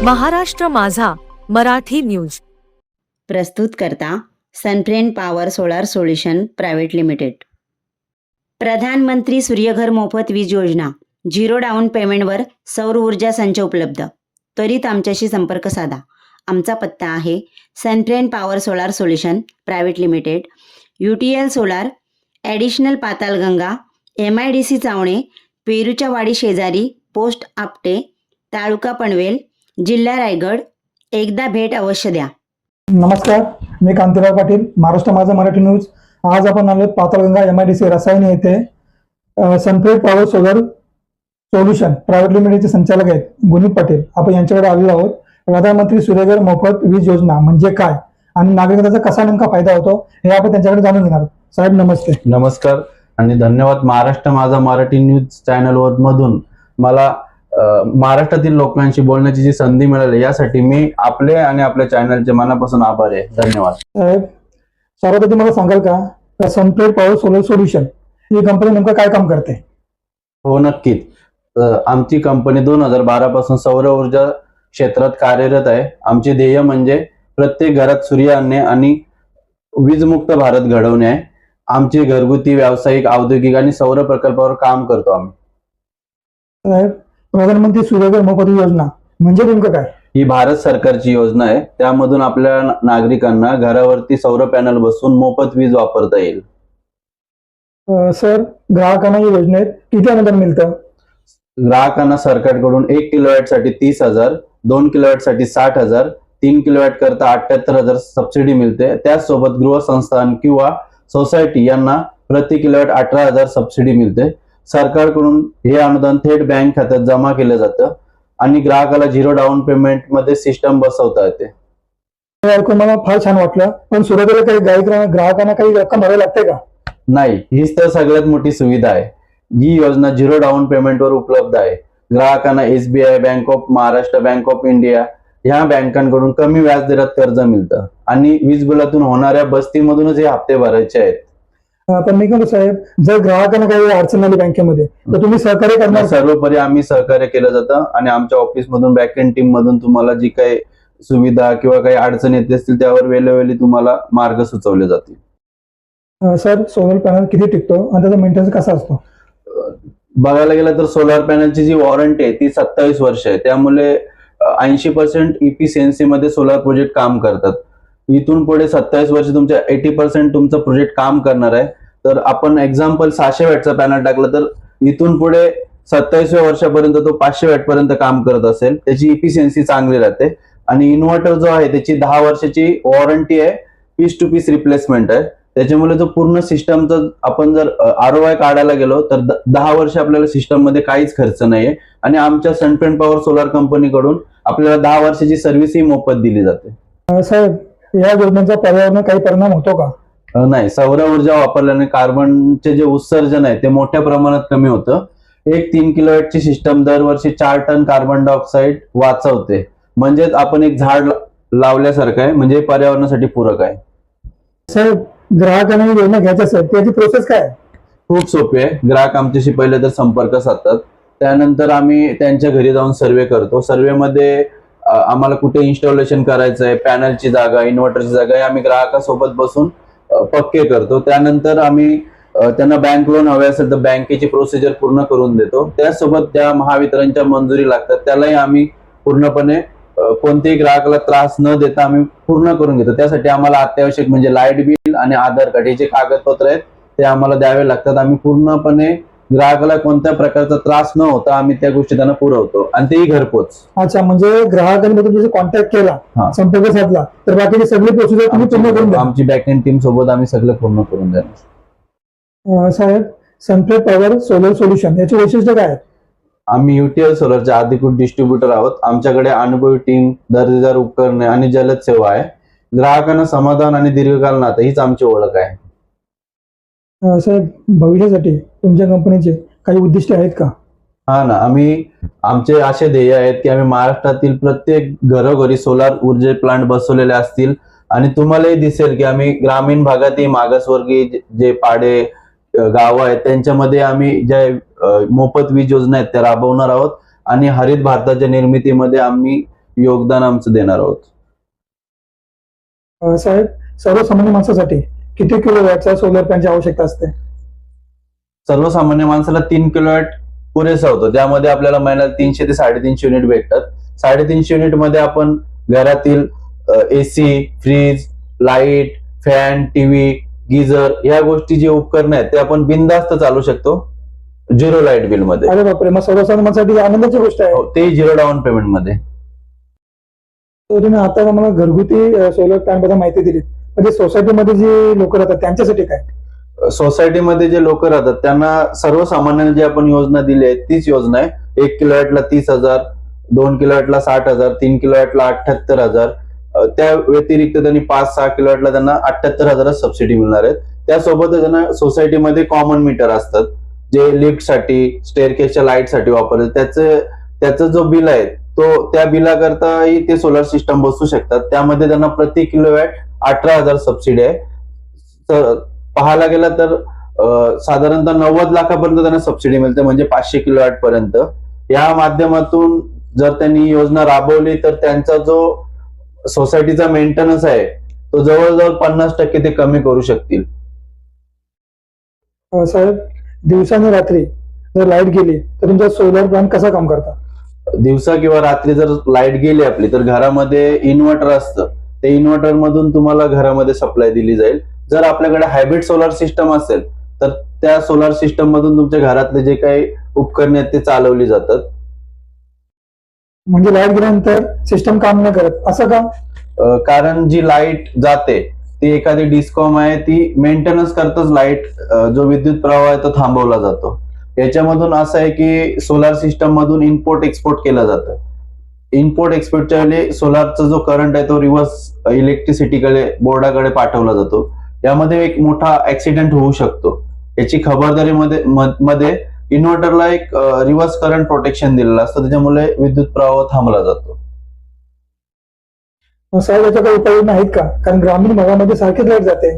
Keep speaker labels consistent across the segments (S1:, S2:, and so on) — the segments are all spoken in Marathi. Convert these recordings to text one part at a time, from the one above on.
S1: महाराष्ट्र माझा मराठी न्यूज
S2: प्रस्तुत करता Sunfriend power solar solution private limited. प्रधानमंत्री सूर्यघर मोफत वीज योजना, झिरो डाऊन पेमेंटवर सौर ऊर्जा संच उपलब्ध। त्वरित आमच्याशी संपर्क साधा। आमचा पत्ता आहे Sunfriend power solar solution private limited, UTL solar, additional Patalganga, MIDC Chavane, पेरूच्या वाडी शेजारी, पोस्ट आपटे, तालुका पनवेल, जिल्हा रायगड। एकदा भेट अवश्य द्या।
S3: नमस्कार, मी कांतीराव पाटील, महाराष्ट्र माझा मराठी न्यूज। आज आपण आलो पातालगंगा MIDC रसायने येथे सनफ्रेंड पॉवर सोलर सोल्युशन प्रायव्हेट लिमिटेडचे संचालक आहेत गुनीत पाटील। आपण यांच्याकडे आलेलो आहोत। प्रधानमंत्री सूर्यघर मोफत वीज योजना म्हणजे काय आणि नागरिकांचा कसा नेमका फायदा होतो हे आपण त्यांच्याकडे जाणून घेणार आहोत। साहेब नमस्ते।
S4: नमस्कार आणि धन्यवाद। महाराष्ट्र माझा मराठी न्यूज चॅनल मधून मला महाराष्ट्रातील लोकांशी बोलण्याची जी संधी मिळाली यासाठी मी आपले आणि आपल्या चॅनलचे मनापासून आभारी आहे। धन्यवाद।
S3: साहेब सर्वप्रथम मला सांगाल का सनफ्रेंड पॉवर सोलर सोल्युशन ही कंपनी नेमकं काय काम करते?
S4: हो नक्कीच। आमची कंपनी 2012 पासून सौर ऊर्जा क्षेत्रात कार्यरत आहे। आमचे ध्येय म्हणजे प्रत्येक घरात सूर्य आणणे आणि वीजमुक्त भारत घडवणे आहे। आमचे घरगुती, व्यावसायिक, औद्योगिक आणि सौर प्रकल्पावर काम करतो आम्ही।
S3: साहेब प्रधानमंत्री सूर्यघर मोफत योजना म्हणजे नेमकं काय?
S4: ही भारत सरकारची योजना आहे। त्यामधून आपल्या नागरिकांना घरावरती सौर पॅनल बसवून मोफत वीज वापरता येईल।
S3: सर ग्राहकांना या योजनेत किती अनुदान मिळतं?
S4: ग्राहकांना सरकारकडून 1 किलोवॅट साठी 30,000, 2 किलोवॅट साठी 60,000, 3 किलोवॅट करता 78,000 सबसिडी मिळते। त्याचसोबत गृहसंस्था किंवा सोसायटी यांना प्रति किलोवॅट 18,000 सबसिडी मिळते। सरकारकडून हे अनुदान थेट बँक खात्यात जमा केलं जातं आणि ग्राहकाला झिरो डाऊन पेमेंट मध्ये सिस्टम बसवता येते।
S3: ऐकून मला फार छान वाटलं, पण सुरुवातीला काही ग्राहकांना काही रक्कम भरावी लागते का?
S4: नाही, हीच तर सगळ्यात मोठी सुविधा आहे। ही योजना झिरो डाऊन पेमेंटवर उपलब्ध आहे। ग्राहकांना SBI, bank of Maharashtra, bank of India ह्या बँकांकडून कमी व्याजदरात कर्ज मिळतं आणि वीज बिलातून होणाऱ्या बस्तीमधूनच हे हप्ते भरायचे आहेत।
S3: पण मी म्हणतो साहेब, जर ग्राहकांना काही अडचण आली बँकेमध्ये तर तुम्ही सहकार्य करणार?
S4: सर्वोपरी आम्ही सहकार्य केलं जातं आणि आमच्या ऑफिस मधून, बॅकएंड टीम मधून तुम्हाला जी काही सुविधा किंवा काही अडचणी येत असतील त्यावर वेळोवेळी तुम्हाला मार्ग सुचवले जातील।
S3: सर सोलर पॅनल किती टिकतो आणि त्याचा मेंटेनन्स कसा असतो?
S4: बघायला गेलं तर सोलार पॅनलची जी वॉरंटी आहे ती 27 वर्ष आहे। त्यामुळे 80% इफिशियन्सी मध्ये सोलार प्रोजेक्ट काम करतात। इथून पुढे 27 वर्ष तुमच्या 80% तुमचं प्रोजेक्ट काम करणार आहे। तर आपण एक्झाम्पल 600 वॅटचा पॅनल टाकला तर इथून पुढे 27व्या वर्षापर्यंत तो 500 वॅट पर्यंत काम करत असेल। त्याची इफिशियन्सी चांगली राहते आणि इन्व्हर्टर जो आहे त्याची 10 वर्षाची वॉरंटी आहे, पीस टू पीस रिप्लेसमेंट आहे। त्याच्यामुळे जो पूर्ण सिस्टमचा आपण जर ROI काढायला गेलो तर 10 वर्ष आपल्याला सिस्टम मध्ये काहीच खर्च नाहीये आणि आमच्या सनफ्रेंड पॉवर सोलार कंपनीकडून आपल्याला 10 वर्षाची सर्व्हिसही मोफत दिली जाते।
S3: साहेब या योजनेचा पर्यावरणावर काही परिणाम होतो का?
S4: नाही, सौर ऊर्जा वापरल्याने कार्बनचे जे उत्सर्जन आहे ते मोठ्या प्रमाणात कमी होतं। एक 3 किलोवॅटची सिस्टम दरवर्षी 4 टन कार्बन डायऑक्साईड वाचवते। म्हणजेच आपण एक झाड लावल्यासारखं आहे, म्हणजे पर्यावरणासाठी पूरक आहे।
S3: साहेब ग्राहकांना ही योजना घ्यायची असेल त्याची प्रोसेस काय?
S4: खूप सोपी आहे। ग्राहक आमच्याशी पहिले तर संपर्क साधतात, त्यानंतर आम्ही त्यांच्या घरी जाऊन सर्वे करतो। सर्वेमध्ये आम्हाला कुठे इन्स्टॉलेशन करायचं आहे, पॅनलची जागा, इन्व्हर्टरची जागा, हे आम्ही ग्राहकासोबत बसून पक्के करतो। त्यानंतर आम्ही त्यांना बँक लोन हवे असेल तर बँकेची प्रोसिजर पूर्ण करून देतो। त्यासोबत त्या महावितरणच्या मंजुरी लागतात त्यालाही आम्ही पूर्णपणे कोणत्याही ग्राहकाला त्रास न देता आम्ही पूर्ण करून घेतो। त्यासाठी आम्हाला अत्यावश्यक म्हणजे लाईट बिल आणि आधार कार्ड हे जे कागदपत्र आहेत ते आम्हाला द्यावे लागतात। आम्ही पूर्णपणे ग्राहकाला कोणत्या प्रकारचा त्रास न होता आम्ही त्या गोष्टी त्यांना पुरवतो आणि तेही घरपोच।
S3: अच्छा, म्हणजे ग्राहकांनी तुमच्याशी कॉन्टॅक्ट केला, संपर्क साधला तर बाकीची सगळी प्रोसिजर तुम्ही पूर्ण करून द्या? आमची
S4: बॅकएंड टीम सोबत आम्ही सगळं पूर्ण करून देणार।
S3: साहेब सनफ्रेंड पॉवर सोलर सोल्युशन याचे वैशिष्ट्य काय आहे?
S4: आम्ही UTL सोलरचे अधिकृत डिस्ट्रीब्युटर आहोत। आमच्याकडे अनुभवी टीम, दर्जेदार उपकरणे आणि जलद सेवा आहे। ग्राहकांना समाधान आणि दीर्घकाळ नातं हीच आमची ओळख आहे।
S3: साहेब भविष्यासाठी तुमच्या कंपनीचे काही उद्दिष्ट आहेत का?
S4: हा ना, आमचे असे ध्येय आहेत की आम्ही महाराष्ट्रातील प्रत्येक घरोघरी सोलार ऊर्जा प्लांट बसवलेले असतील आणि तुम्हालाही दिसेल की आम्ही ग्रामीण भागातही मागासवर्गीय जे पाडे गावं आहेत त्यांच्यामध्ये आम्ही ज्या मोफत वीज योजना आहेत त्या राबवणार आहोत आणि हरित भारताच्या निर्मितीमध्ये आम्ही योगदान आमचं देणार आहोत.
S3: साहेब, सर्वसामान्य माणसासाठी किती किलोवॅटचा सोलर पॅनची आवश्यकता असते?
S4: सर्वसामान्य माणसाला 3 किलोवॅट पुरेसा होतो. त्यामध्ये आपल्याला महिन्याला 300 ते 350 युनिट भेटतात. 350 युनिट मध्ये आपण घरातील AC, fridge, light, fan, TV, geyser या गोष्टी जे उपकरण आहेत ते आपण बिनधास्त चालू शकतो झिरो लाईट बिल मध्ये.
S3: अरे बापरे, मग सर्वसामान्य माणसासाठी आनंदाची गोष्ट आहे.
S4: हो, ते झिरो डाऊन पेमेंट मध्ये.
S3: तर तुम्ही आता मला घरगुती सोलर पॅन बद्दल माहिती दिली, म्हणजे सोसायटीमध्ये जे लोक राहतात त्यांच्यासाठी काय?
S4: सोसायटीमध्ये जे लोक राहतात त्यांना सर्वसामान्यांना जी आपण योजना दिली आहे तीच योजना आहे. 1 किलोवॅटला 30,000, 2 किलोवॅटला 60,000, 3 किलोवॅटला 78,000. त्या व्यतिरिक्त त्यांनी 5-6 किलोवॅटला त्यांना 78,000 सबसिडी मिळणार आहेत. त्यासोबतच त्यांना सोसायटीमध्ये कॉमन मीटर असतात जे लिफ्टसाठी, स्टेअरकेसच्या लाईटसाठी वापरतात. त्याचं जो बिल आहे तो त्या बिलाकरताही ते सोलर सिस्टम बसवू शकतात. त्यामध्ये त्यांना प्रति किलोवॅट 18,000 सबसिडी आहे. पाहायला गेलं तर साधारणतः 90 लाखापर्यंत त्यांना सबसिडी मिळते, म्हणजे 500 किलोवॅट पर्यंत. या माध्यमातून जर त्यांनी योजना राबवली तर त्यांचा जो सोसायटीचा मेंटेनन्स आहे तो जवळजवळ 50% ते कमी करू शकतील.
S3: साहेब, दिवसाने रात्री जर लाईट गेली तर तुमचा सोलर पॅन कसा काम करता?
S4: दिवसा किंवा रात्री जर लाईट गेली आपली तर घरामध्ये इन्व्हर्टर असतं. ते इन्व्हर्टर मधून तुम्हाला घरामध्ये सप्लाय दिली जाईल. जर आपल्याकडे हायब्रिड सोलर सिस्टम असेल तर त्या सोलर सिस्टम मधून तुमच्या घरातले जे काही उपकरणे आहेत ते चालवली जातात.
S3: म्हणजे लाईट गेल्यानंतर सिस्टम काम नाही करत असं का?
S4: कारण जी लाईट जाते ती एखादी डिस्कॉम आहे ती मेंटेनन्स करताच लाईट जो विद्युत प्रवाह आहे तो थांबवला जातो. याच्यामधून असं आहे की सोलार सिस्टम मधून इम्पोर्ट एक्सपोर्ट केलं जातं. इम्पोर्ट एक्सपोर्टच्या वेळी सोलारचा जो करंट आहे तो रिव्हर्स इलेक्ट्रिसिटीकडे बोर्डाकडे पाठवला जातो. यामध्ये एक मोठा ऍक्सिडेंट होऊ शकतो. याची खबरदारी मध्ये इन्व्हर्टरला एक रिव्हर्स करंट प्रोटेक्शन दिलेलं असतं, त्याच्यामुळे विद्युत प्रवाह थांबला जातो.
S3: साहेब, याच्या काही उपाययोजना आहेत का? कारण ग्रामीण भागामध्ये सारखीच लाईट जाते.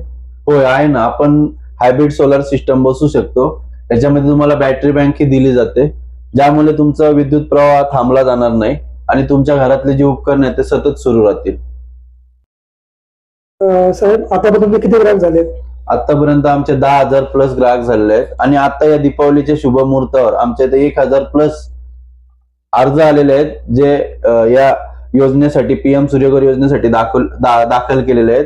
S4: होय, आहे ना. आपण हायब्रिड सोलर सिस्टम बसवू शकतो. त्याच्यामध्ये तुम्हाला बॅटरी बँक ही दिली जाते, ज्यामुळे तुमचा विद्युत प्रवाह थांबला जाणार नाही आणि तुमच्या घरातले जे उपकरण आहेत ते सतत सुरू राहतील.
S3: साहेब, आतापर्यंत किती ग्राहक झालेत?
S4: आतापर्यंत आमचे 10,000 प्लस ग्राहक झालेले आहेत आणि आता या दीपावलीच्या शुभ मुहूर्तावर आमच्या इथे 1,000 प्लस अर्ज आलेले आहेत जे या योजनेसाठी, पीएम सूर्यघर योजनेसाठी दाखल केलेले आहेत.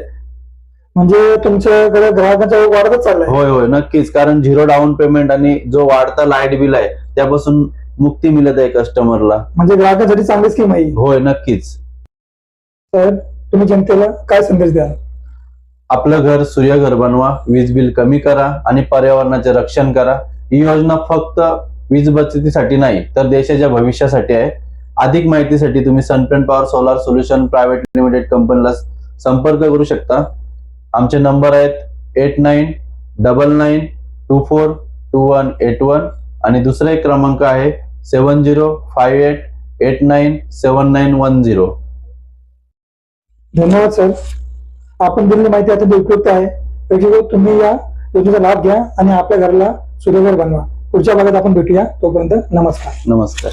S3: म्हणजे तुमच्याकडे ग्राहकांचा वाढतच चाललाय.
S4: होय होय, नक्कीच. कारण झिरो डाऊन पेमेंट आणि जो वाढता लाईट बिल आहे त्यापासून मुक्ती मिळत आहे कस्टमरला.
S3: म्हणजे ग्राहकांसाठी चांगली स्कीम आहे.
S4: होय, नक्कीच.
S3: साहेब, तुम्ही जनतेला काय संदेश द्याल?
S4: आपलं घर सूर्यघर बनवा, वीज बिल कमी करा आणि पर्यावरणाचे रक्षण करा. ही योजना फक्त वीज बचतीसाठी नाही तर देशाच्या भविष्यासाठी आहे. अधिक माहितीसाठी तुम्ही सनप्लेन power solar solution private limited कंपनीला संपर्क करू शकता. आमचे नंबर आहेत 8999242181 आणि दुसरा एक क्रमांक आहे 7058897910.
S3: धन्यवाद सर, आपण दिलेली माहिती अत्यंत उपयुक्त आहे. त्याच्यामुळे तुम्ही या योजनेचा लाभ घ्या आणि आपल्या घराला सूर्यघर बनवा. पुढच्या भागात आपण भेटूया. तोपर्यंत नमस्कार.
S4: नमस्कार.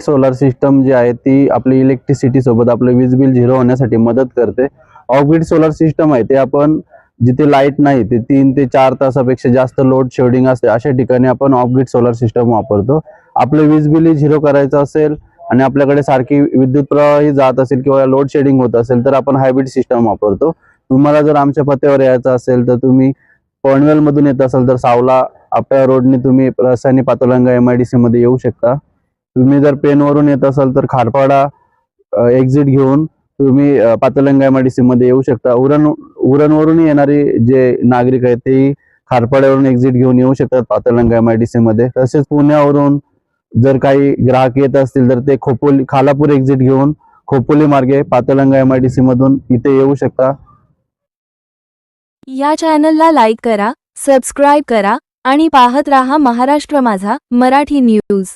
S4: सोलार सिस्टम जी आहे ती आपली इलेक्ट्रिसिटी सोबत आपलं वीज बिल झिरो होण्यासाठी मदत करते. ऑफ ग्रिड सोलार सिस्टम आहे ते आपण जिथे लाईट नाही ते 3 ते 4 तासापेक्षा जास्त लोड शेडिंग असते अशा ठिकाणी आपण ऑफ ग्रिड सोलार सिस्टम वापरतो. आपलं वीज बिल झिरो करायचं असेल आणि आपल्याकडे सारखी विद्युत प्रवाही जात असेल किंवा लोड शेडिंग होत असेल तर आपण हायब्रिड सिस्टम वापरतो. तुम्हाला जर आमच्या पत्त्यावर यायचं असेल तर तुम्ही पनवेल मधून येत असाल तर सावला आपल्या रोडने तुम्ही रसायनी पातोलंगा MIDC मध्ये येऊ शकता. तुम्ही जर पेनवरून येत असाल तर खारपाडा एक्झिट घेऊन तुम्ही पातोलंगा MIDC मध्ये येऊ शकता. उरणवरून येणारे जे नागरिक आहेत ते खारपाड्यावरून एक्झिट घेऊन येऊ शकतात पातोलंगा MIDC मध्ये. तसेच पुण्यावरून जर काही ग्राहक येत असतील तर ते खालापूर एक्झिट घेऊन खोपोली मार्गे पातोलंगा MIDC मधून इथे येऊ शकता.
S5: या चॅनलला लाईक करा, सबस्क्राईब करा आणि पाहत रहा महाराष्ट्र माझा मराठी न्यूज.